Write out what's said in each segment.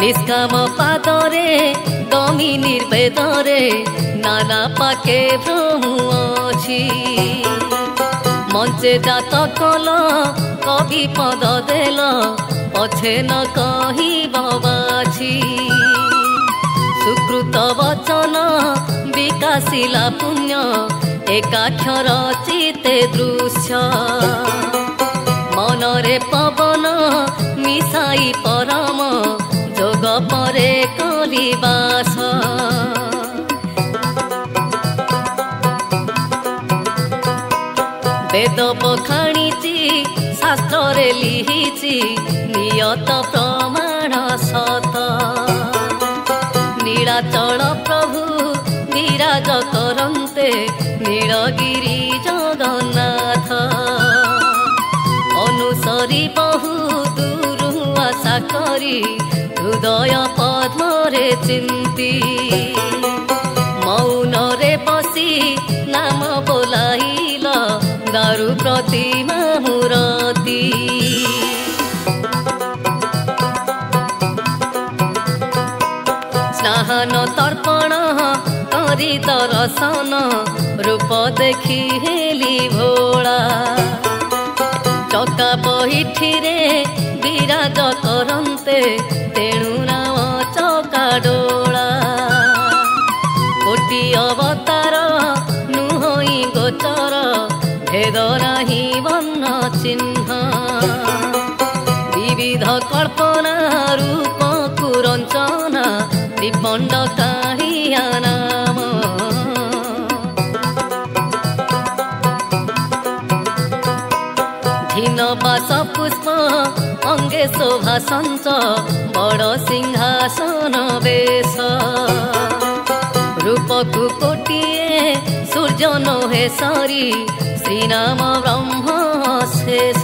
निष्काम पादरे दमी निर्वेदरे नाना पाके भ्रमु अछि मंचे जात कल कवि पद देल पछे न कही बाछी सुकृत वचन विकासिला पुण्य एकाक्षर चिते दृश्य मनरे पवन मिसाई परम जोग परे कलिबास वेद बखाणीची शास्त्र रे लिहिची नियत प्रमाण सत नीलाचल प्रभु विराज करन्ते नीलगिरी जगन्नाथ अनुसरी बहु दूरु आशा करी हृदय पद्मरे चिंती मौन रे बसी नाम बोलाइल दारु प्रतिमा मूर्ति स्नान तर्पण करी दर्शन रूप देखी हेली भोला चका बहिठिरे विराज करन्ते तेणु नाम चका डोला कोटि अवतार नुहई गोचर भेद नाही वर्ण चिन्ह विविध कल्पना रूप कुरंचना त्रिपंड काहिया नाम धीनबास पुष्प अंगे शोभा संच बड़ सिंहासन बेश रूपकु कोटिए सूर्य नहे सरी श्रीनाम ब्रह्म शेष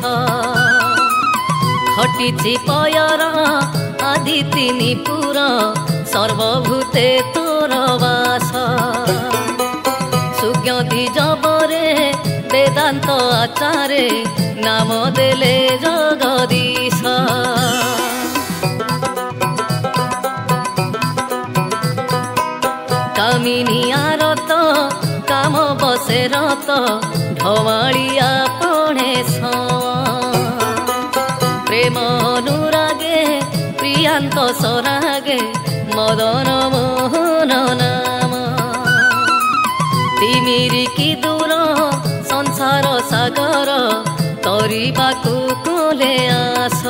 घटिछि पयर आदि तिनि पुर सर्वभूते तोर वास सुज्ञति जबरे वेदांत आचारे नाम देले जगदीश कामिनी आरत काम बसे रत ढमालिया पणे प्रेम अनुरागे प्रियांत सरागे मदन मोहन नाम तिमिरी की दूर संसार सागर तरिबाकु कोले आस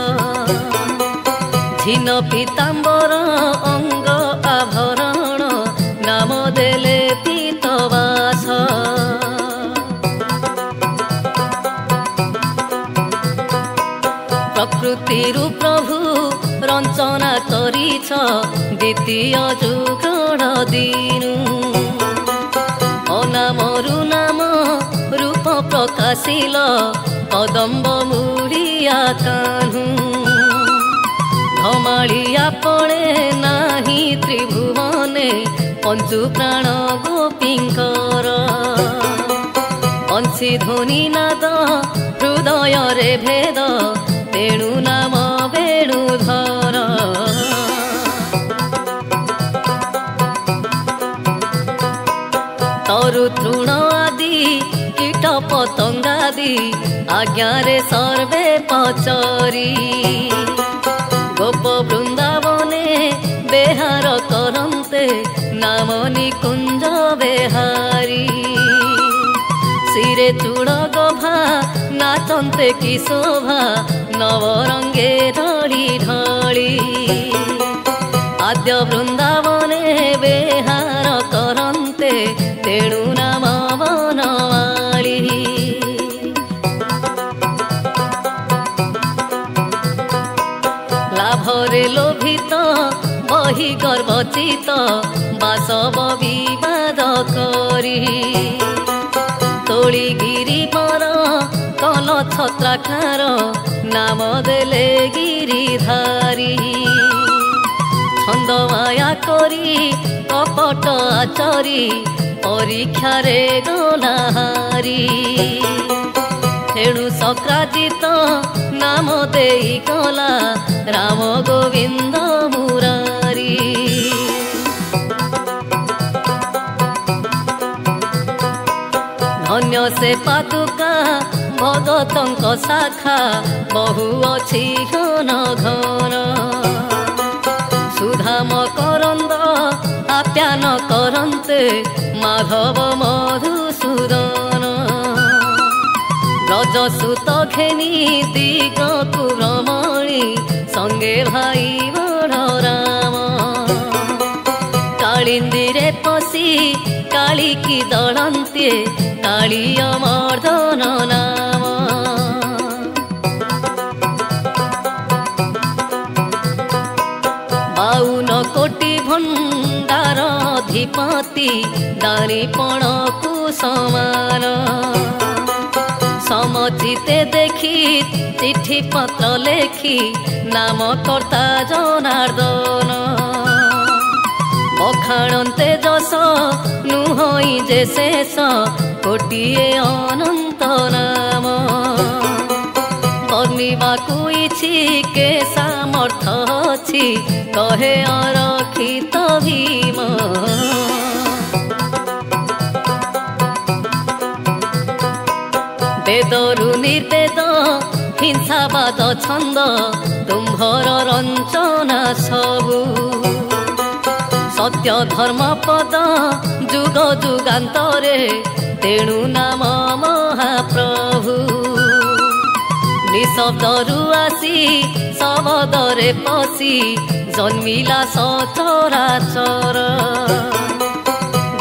झिन पीताम्बर अंग आभरण नाम देले पीतवास प्रकृतिरु प्रभु रंचना करिछ द्वितीय जुगड़ दिनु अनामरु नाम रूप प्रकाशिल कदम्ब मुड़िया कान्हु धमालिया पड़े नाही त्रिभुवने पंचु प्राण गोपींकर अंशी ध्वनि नाद हृदय रे भेद तेणु नाम वेणुधर तरु तृण आदि कीट पतंगादि आज्ञारे सर्वे पचरी गोप वृंदावने बेहार करन्ते नाम निकुंज बेहारी सिरे चूड़ गभा नाचन्ते कि शोभा नवरंगे ढली ढली आद्य वृंदावने बेहार करन्ते तेणु नाम वनमाली लाभरे लोभित बही गर्वचित बासव विवाद करी तोली गिरिवर कल छत्राकार नाम देले गिरिधारी छंद माया करी कपट आचरी परीक्षा रे गलाहारी तेणु सक्राजित नाम देई गला राम गोविंद मुरारी। से पादुका भगतंक शाखा बहु अछि घन घन सुधाम करंद आप्यान करन्ते माधव मधुसूदन ब्रजसुत घेनी दिगकु भ्रमणी संगे भाई बड़ राम कालिंदीरे पशी काली की दलंते कालिय मर्दन नाम बाउन कोटि भंडार अधिपति दानीपण को समान समझिते देखी चिठी पत्र लेखी नाम कर्ता जनार्दन बखाणते जस नुहई जे शेष कोटिए अनंत नाम बर्णिबाकु इछि के सामर्थ अछि कहे अरखित भीम वेदरु निर्वेद हिंसावाद छंद तुम्भर रंचना सबु सत्य धर्म पद जुग जुगांतरे तेणु नाम महाप्रभु निशब्दरु आसी शब्दरे पशी जन्मिला सचराचर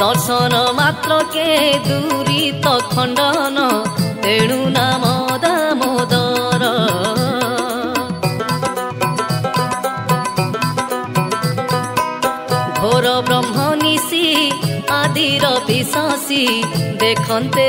दर्शन मात्र के दूरित खंडन तेणु नाम दामोदर घोर ब्रह्म निशी आदिर विशासी देखन्ते